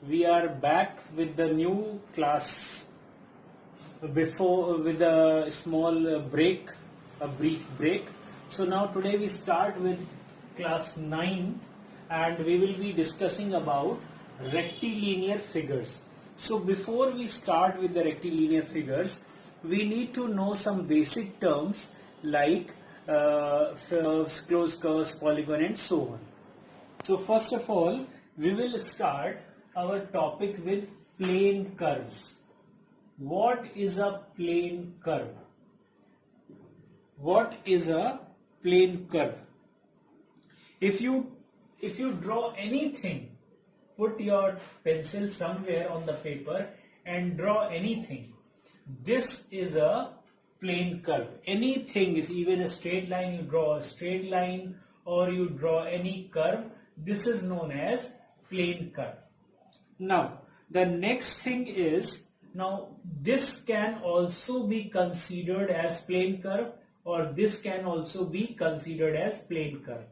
we are back with the new class before with a small break, a brief break. So now today we start with class 9 and we will be discussing about rectilinear figures. So before we start with the rectilinear figures, we need to know some basic terms like curves, closed curves, polygon and so on. So first of all, we will start our topic with plane curves. What is a plane curve? What is a plane curve? If you draw anything, put your pencil somewhere on the paper and draw anything. This is a plane curve. Anything is, even a straight line, you draw a straight line or you draw any curve, this is known as plane curve. Now the next thing is, now this can also be considered as plane curve or this can also be considered as plane curve.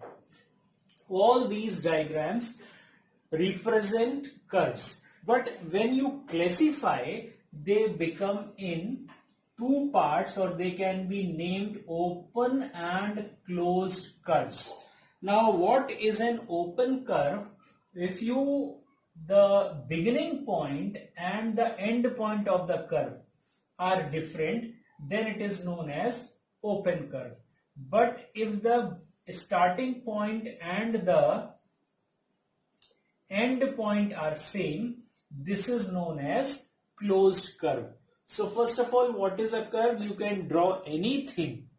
All these diagrams represent curves, but when you classify, they become in two parts or they can be named open and closed curves. Now what is an open curve? If the beginning point and the end point of the curve are different, then it is known as open curve. But if the starting point and the end point are same, this is known as closed curve. So first of all, what is a curve? You can draw anything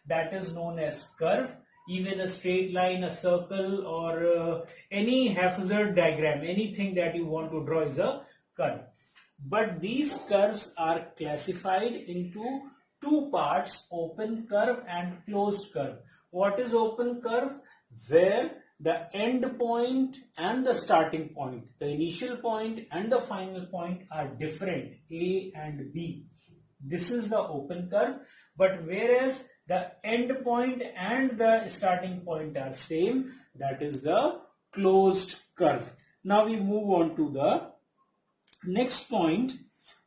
that is known as curve. Even a straight line, a circle or any haphazard diagram, anything that you want to draw is a curve. But these curves are classified into two parts, open curve and closed curve. What is open curve? Where the end point and the starting point, the initial point and the final point are different, A and B. This is the open curve. But whereas the end point and the starting point are same, that is the closed curve. Now we move on to the next point.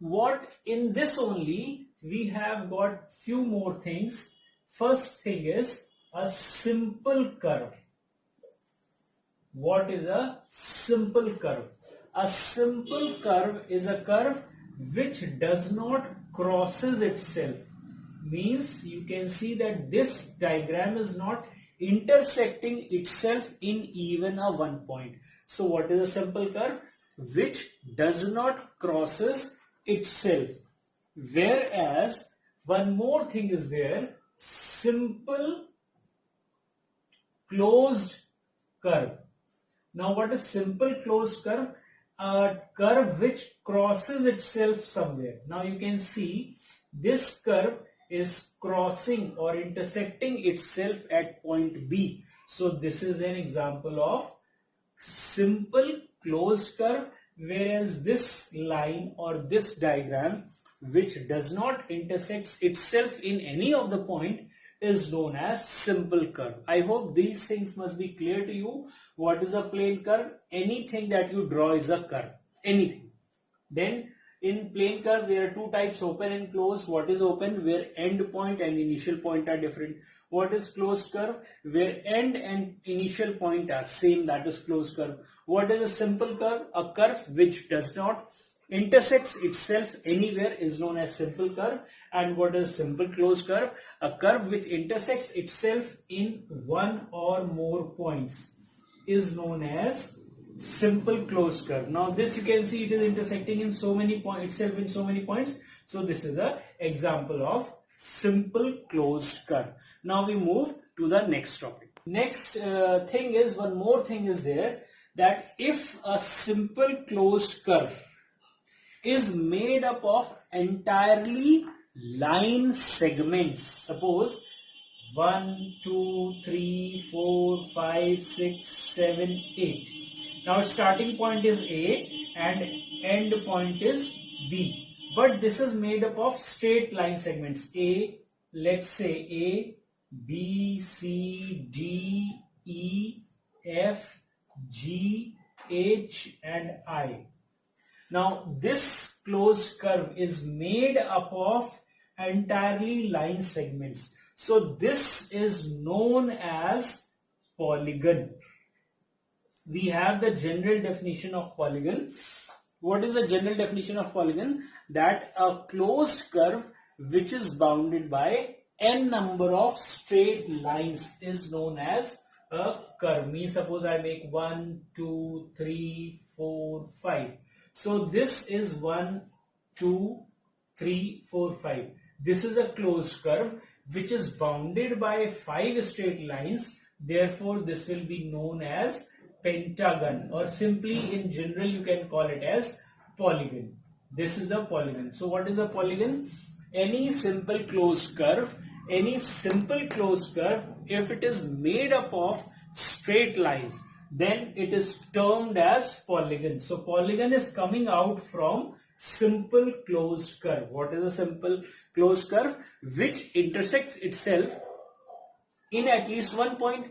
What in this only we have got few more things. First thing is a simple curve. What is a simple curve? A simple curve is a curve which does not crosses itself. Means you can see that this diagram is not intersecting itself in even a one point. So what is a simple curve? Which does not crosses itself. Whereas one more thing is there, simple closed curve. Now what is simple closed curve? A curve which crosses itself somewhere. Now you can see this curve is crossing or intersecting itself at point B. So this is an example of simple closed curve, whereas this line or this diagram which does not intersect itself in any of the point is known as simple curve. I hope these things must be clear to you. What is a plane curve? Anything that you draw is a curve. Anything. Then in plane curve, there are two types, open and closed. What is open? Where end point and initial point are different. What is closed curve? Where end and initial point are same, that is closed curve. What is a simple curve? A curve which does not intersects itself anywhere is known as simple curve. And what is simple closed curve? A curve which intersects itself in one or more points is known as simple closed curve. Now this you can see it is intersecting in so many points, itself in so many points. So this is an example of simple closed curve. Now we move to the next topic. Next thing is, one more thing is there, that if a simple closed curve is made up of entirely line segments, suppose 1, 2, 3, 4, 5, 6, 7, 8. Now its starting point is A and end point is B. But this is made up of straight line segments. A, let's say A, B, C, D, E, F, G H and I. Now this closed curve is made up of entirely line segments. So this is known as polygon. We have the general definition of polygon. What is the general definition of polygon? That a closed curve which is bounded by n number of straight lines is known as a curve. Means suppose I make 1, 2, 3, 4, 5. So this is 1, 2, 3, 4, 5. This is a closed curve which is bounded by 5 straight lines. Therefore, this will be known as pentagon, or simply in general you can call it as polygon. This is a polygon. So what is a polygon? Any simple closed curve, if it is made up of straight lines, then it is termed as polygon. So polygon is coming out from simple closed curve. What is a simple closed curve? Which intersects itself in at least one point.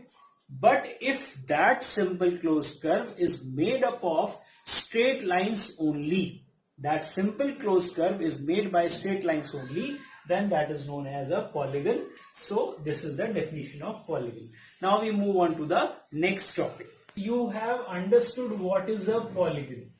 But if that simple closed curve is made up of straight lines only, that simple closed curve is made by straight lines only, then that is known as a polygon. So this is the definition of polygon. Now we move on to the next topic. You have understood what is a polygon.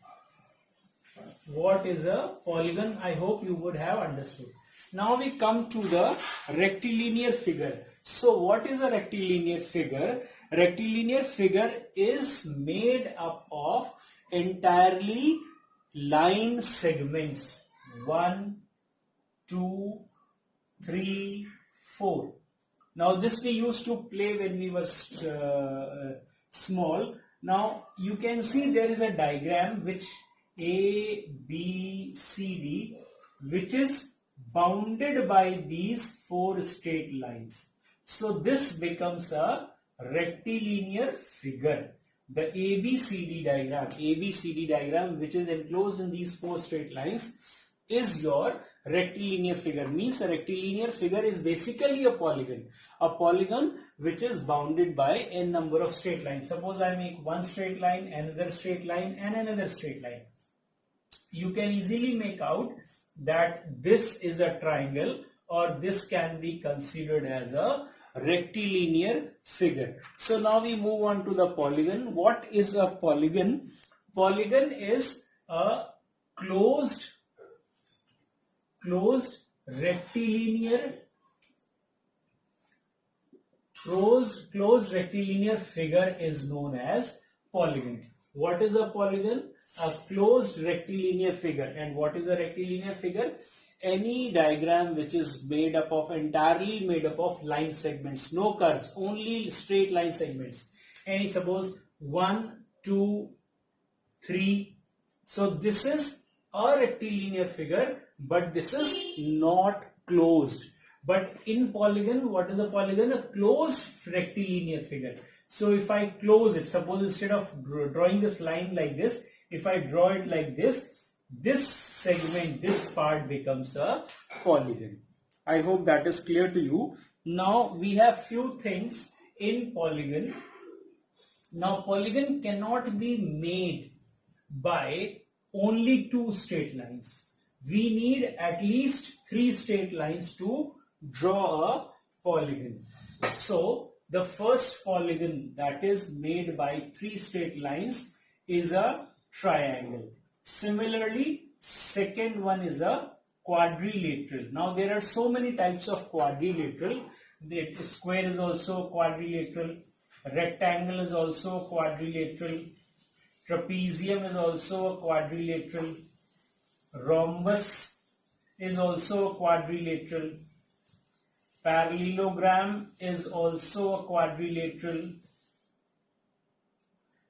What is a polygon? I hope you would have understood. Now we come to the rectilinear figure. So what is a rectilinear figure? Rectilinear figure is made up of entirely line segments. 1, 2, 3, 4. Now this we used to play when we were small. Now you can see there is a diagram which A, B, C, D, which is bounded by these 4 straight lines. So this becomes a rectilinear figure. The ABCD diagram which is enclosed in these 4 straight lines is your rectilinear figure. Means a rectilinear figure is basically a polygon. A polygon which is bounded by n number of straight lines. Suppose I make one straight line, another straight line and another straight line. You can easily make out that this is a triangle, or this can be considered as a rectilinear figure. So now we move on to the polygon. What is a polygon? Polygon is a closed rectilinear figure is known as polygon. What is a polygon? A closed rectilinear figure. And what is a rectilinear figure? Any diagram which is entirely made up of line segments, no curves, only straight line segments. Any, suppose 1, 2, 3. So this is a rectilinear figure, but this is not closed. But in polygon, what is a polygon? A closed rectilinear figure. So if I close it, suppose instead of drawing this line like this, if I draw it like this, this segment, this part becomes a polygon. I hope that is clear to you. Now we have few things in polygon. Now polygon cannot be made by only 2 straight lines. We need at least 3 straight lines to draw a polygon. So the first polygon that is made by 3 straight lines is a triangle. Similarly, second one is a quadrilateral. Now there are so many types of quadrilateral. The square is also quadrilateral, rectangle is also quadrilateral, trapezium is also a quadrilateral, rhombus is also a quadrilateral, parallelogram is also a quadrilateral,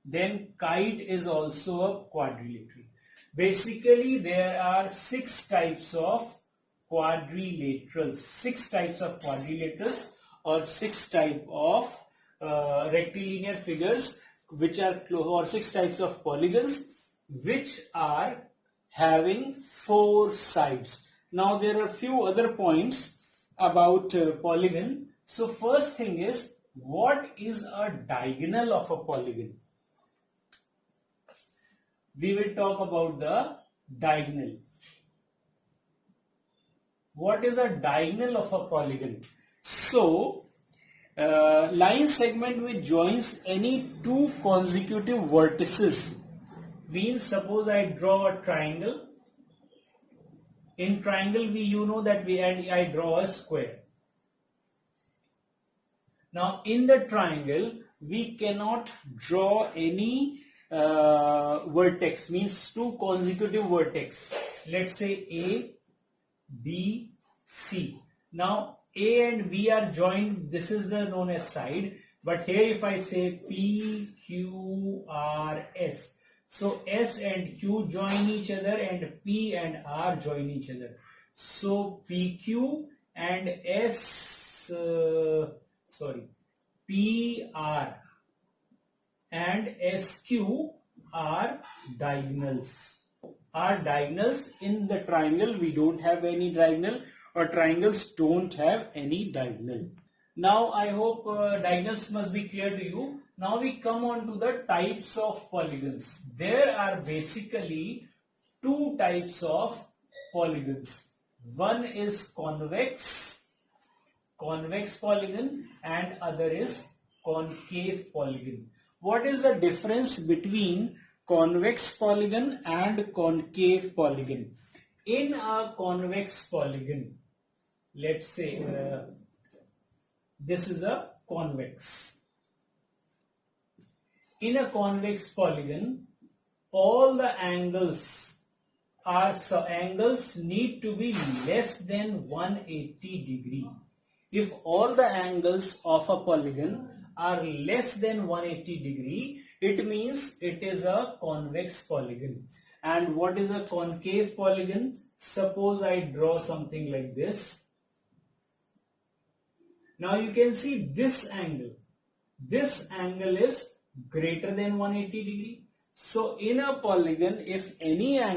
then kite is also a quadrilateral. Basically there are 6 types of quadrilaterals, 6 types of quadrilaterals, or 6 type of rectilinear figures which are, or 6 types of polygons which are having 4 sides. Now there are few other points about polygon. So first thing is, what is a diagonal of a polygon? we will talk about the diagonal. What is a diagonal of a polygon? So, line segment which joins any two consecutive vertices means, suppose I draw a triangle. In triangle, you know that I draw a square. Now, in the triangle, we cannot draw any vertex, means two consecutive vertex. Let's say A, B, C. Now A and B are joined. This is the known as side. But here if I say P, Q, R, S. So S and Q join each other and P and R join each other. So PQ and PR and SQ are diagonals. In the triangle. We don't have any diagonal, or triangles don't have any diagonal. Now I hope diagonals must be clear to you. Now we come on to the types of polygons. There are basically two types of polygons. One is convex polygon, and other is concave polygon. What is the difference between convex polygon and concave polygon? In a convex polygon, let's say this is a convex. In a convex polygon, all the angles need to be less than 180 degree. If all the angles of a polygon are less than 180 degree, it means it is a convex polygon. And what is a concave polygon? Suppose I draw something like this. Now you can see this angle. This angle is greater than 180 degree. So in a polygon, if even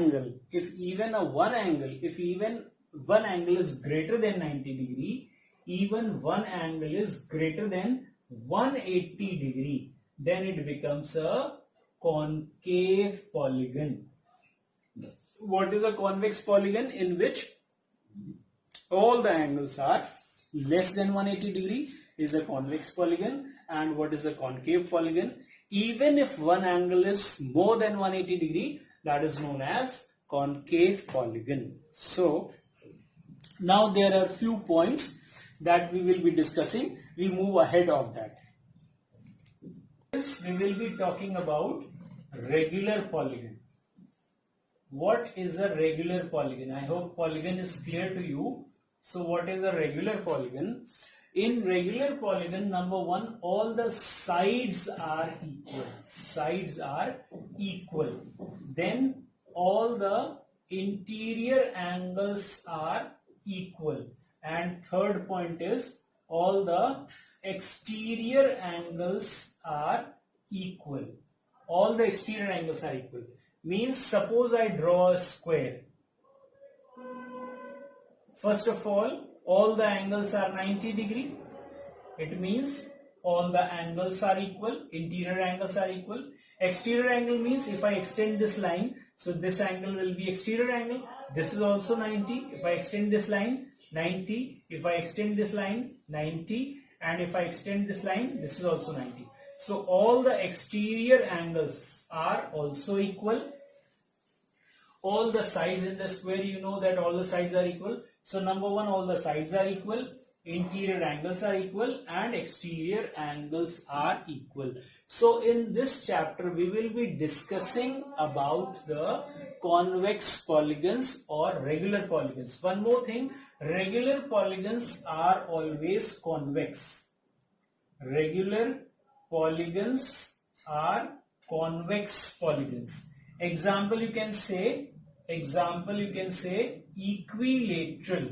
one angle is greater than 90 degree, even one angle is greater than 180 degree, then it becomes a concave polygon. What is a convex polygon? In which all the angles are less than 180 degree is a convex polygon. And what is a concave polygon? Even if one angle is more than 180 degree, that is known as concave polygon. So now there are few points that we will be discussing. We move ahead of that. We will be talking about regular polygon. What is a regular polygon? I hope polygon is clear to you. So what is a regular polygon? In regular polygon, number one, all the sides are equal. Then all the interior angles are equal. And third point is all the exterior angles are equal. All the exterior angles are equal. Means suppose I draw a square. First of all the angles are 90 degree. It means all the angles are equal. Interior angles are equal. Exterior angle means if I extend this line, so this angle will be exterior angle. This is also 90. If I extend this line, 90. If I extend this line, 90. And if I extend this line, this is also 90. So all the exterior angles are also equal. All the sides in the square, you know that all the sides are equal. So number one, all the sides are equal, interior angles are equal, and exterior angles are equal. So in this chapter, we will be discussing about the convex polygons or regular polygons. One more thing, regular polygons are always convex. Regular polygons are convex polygons. Example you can say equilateral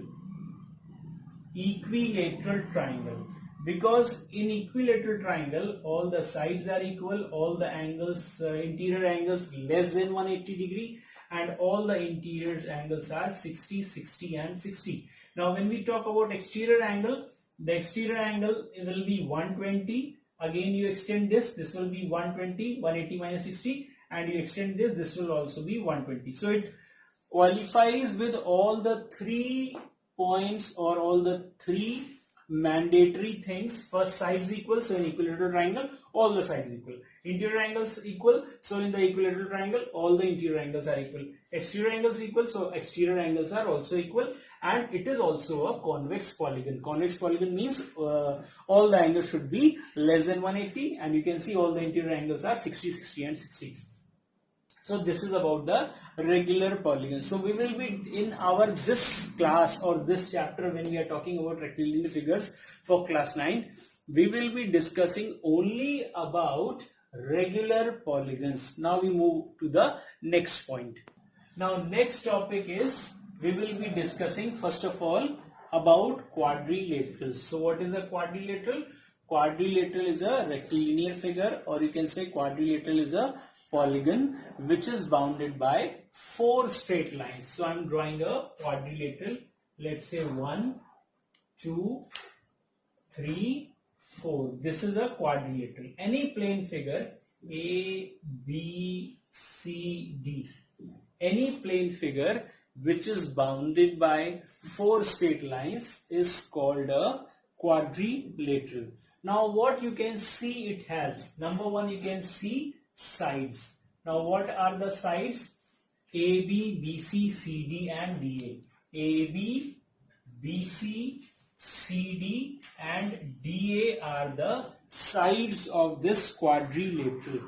triangle, because in equilateral triangle all the sides are equal, all the angles, interior angles less than 180 degree, and all the interior angles are 60, 60 and 60. Now when we talk about exterior angle, the exterior angle will be 120. Again you extend this will be 120, 180 minus 60, and you extend this, this will also be 120. So it qualifies with all the 3 points or all the 3 mandatory things. First, sides equal, so in equilateral triangle all the sides equal. Interior angles equal, so in the equilateral triangle all the interior angles are equal. Exterior angles equal, so exterior angles are also equal, and it is also a convex polygon. Convex polygon means all the angles should be less than 180, and you can see all the interior angles are 60, 60 and 60. So this is about the regular polygon. So we will be in our this class or this chapter, when we are talking about rectilinear figures for class 9, we will be discussing only about regular polygons. Now we move to the next point. Now next topic is, we will be discussing first of all about quadrilaterals. So what is a quadrilateral? Quadrilateral is a rectilinear figure, or you can say quadrilateral is a polygon which is bounded by 4 straight lines. So I am drawing a quadrilateral. Let's say 1, 2, 3, 4. This is a quadrilateral. Any plane figure A, B, C, D. Any plane figure which is bounded by 4 straight lines is called a quadrilateral. Now what you can see it has? Number 1, you can see sides. Now what are the sides? AB, BC, CD and DA. AB, BC, CD and DA are the sides of this quadrilateral.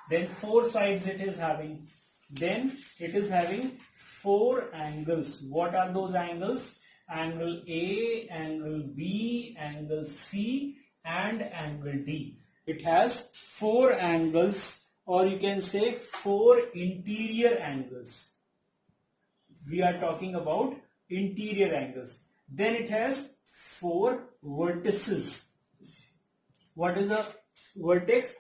Then 4 sides it is having. Then it is having 4 angles. What are those angles? Angle A, angle B, angle C and angle D. It has 4 angles, or you can say 4 interior angles. We are talking about interior angles. Then it has 4 vertices. What is a vertex?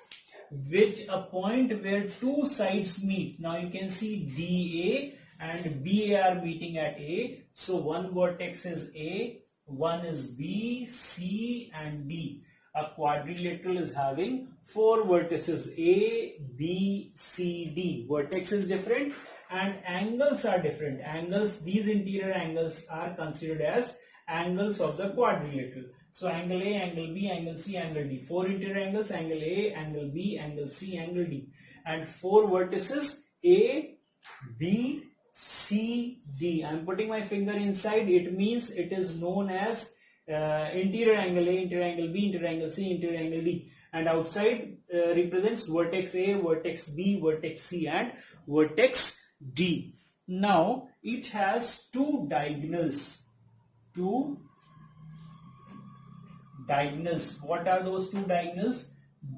Which a point where 2 sides meet. Now you can see DA and BA are meeting at A. So one vertex is A, one is B, C and D. A quadrilateral is having 4 vertices A, B, C, D. Vertex is different and angles are different. Angles, these interior angles are considered as angles of the quadrilateral. So angle A, angle B, angle C, angle D. 4 interior angles, angle A, angle B, angle C, angle D. And 4 vertices A, B, C, D. I am putting my finger inside. It means it is known as interior angle A, interior angle B, interior angle C, interior angle D. And outside represents vertex A, vertex B, vertex C and vertex D. Now it has 2 diagonals. 2 diagonals. What are those 2 diagonals?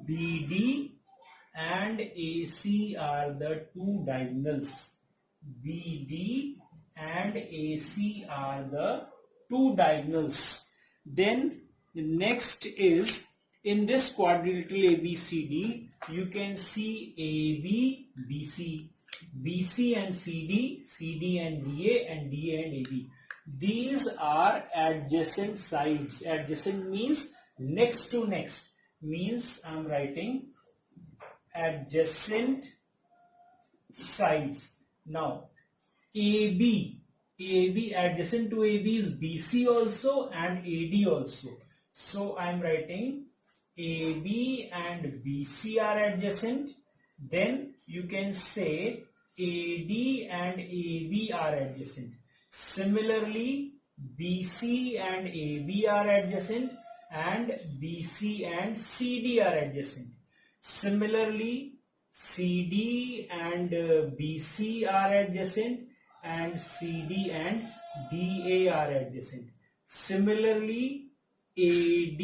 BD and AC are the 2 diagonals. BD and AC are the 2 diagonals. Then the next is, in this quadrilateral ABCD, you can see AB, BC, BC and CD, CD and DA, and DA and AB. These are adjacent sides. Adjacent means next to next. Means I am writing adjacent sides. Now AB adjacent to AB is BC also and AD also. So I am writing AB and BC are adjacent. Then you can say AD and AB are adjacent. Similarly, BC and AB are adjacent and BC and CD are adjacent. Similarly, CD and BC are adjacent and CD and DA are adjacent. Similarly, AD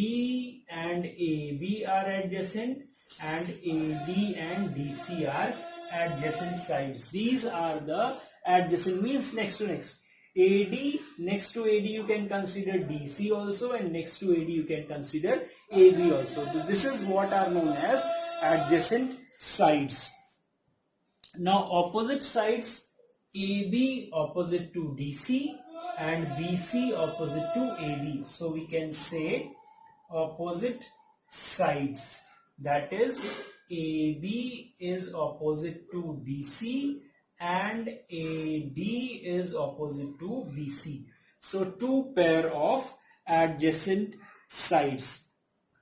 and AB are adjacent and AD and DC are adjacent sides. These are the adjacent, means next to next. AD, next to AD you can consider DC also, and next to AD you can consider AB also. This is what are known as adjacent sides. Now opposite sides, AB opposite to DC and BC opposite to AD. So we can say opposite sides, that is AB is opposite to DC and AD is opposite to BC. So two pair of adjacent sides.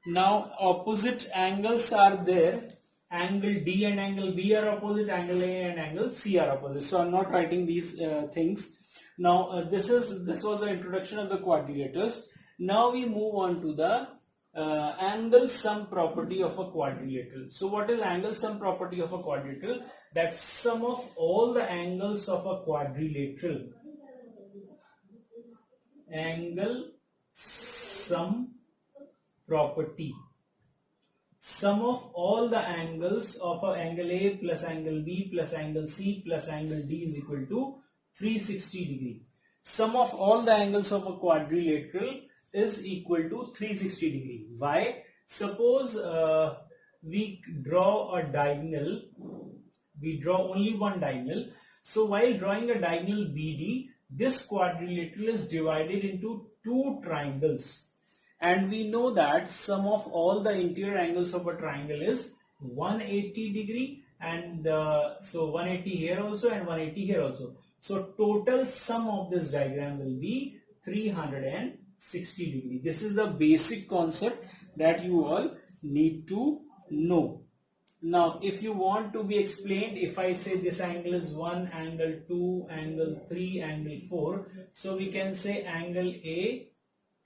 Now opposite angles are there. Angle D and angle B are opposite, angle A and angle C are opposite. So I'm not writing these things. Now this was the introduction of the quadrilaters. Now we move on to the angle sum property of a quadrilateral. So what is angle sum property of a quadrilateral? That's sum of all the angles of a quadrilateral. Angle sum property. Sum of all the angles of a angle A plus angle B plus angle C plus angle D is equal to 360 degree. Sum of all the angles of a quadrilateral is equal to 360 degree. Why? Suppose we draw a diagonal. We draw only one diagonal. So while drawing a diagonal BD, this quadrilateral is divided into two triangles. And we know that sum of all the interior angles of a triangle is 180 degree, and so 180 here also and 180 here also. So total sum of this diagram will be 360 degree. This is the basic concept that you all need to know. Now if you want to be explained, if I say this angle is 1, angle 2, angle 3, angle 4, so we can say angle A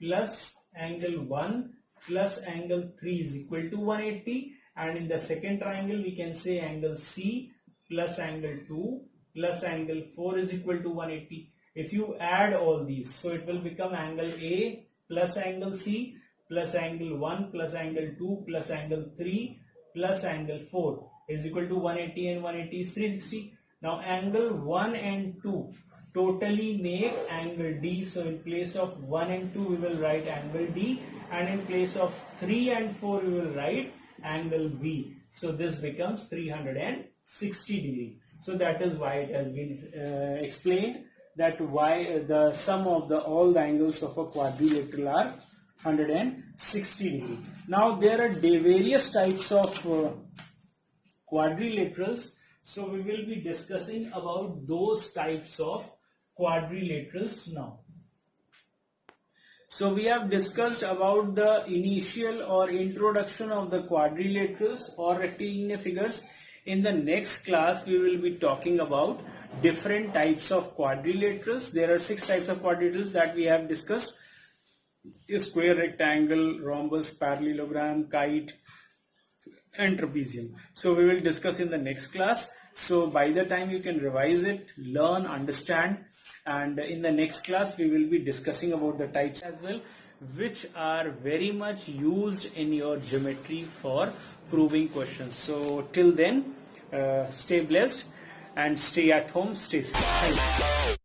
plus angle 1 plus angle 3 is equal to 180, and in the second triangle we can say angle C plus angle 2 plus angle 4 is equal to 180. If you add all these, so it will become angle A plus angle C plus angle 1 plus angle 2 plus angle 3 plus angle 4 is equal to 180, and 180 is 360. Now angle 1 and 2 totally make angle D. So in place of 1 and 2 we will write angle D, and in place of 3 and 4 we will write angle B. So this becomes 360 degree. So that is why it has been explained that why the sum of all the angles of a quadrilateral are 160 degree. Now there are various types of quadrilaterals. So we will be discussing about those types of quadrilaterals now. So we have discussed about the initial or introduction of the quadrilaterals or rectilinear figures. In the next class we will be talking about different types of quadrilaterals. There are 6 types of quadrilaterals that we have discussed: square, rectangle, rhombus, parallelogram, kite and trapezium. So we will discuss in the next class. So by the time you can revise it, learn, understand, and in the next class we will be discussing about the types as well, which are very much used in your geometry for proving questions. So till then, stay blessed and stay at home, stay safe. Thank you.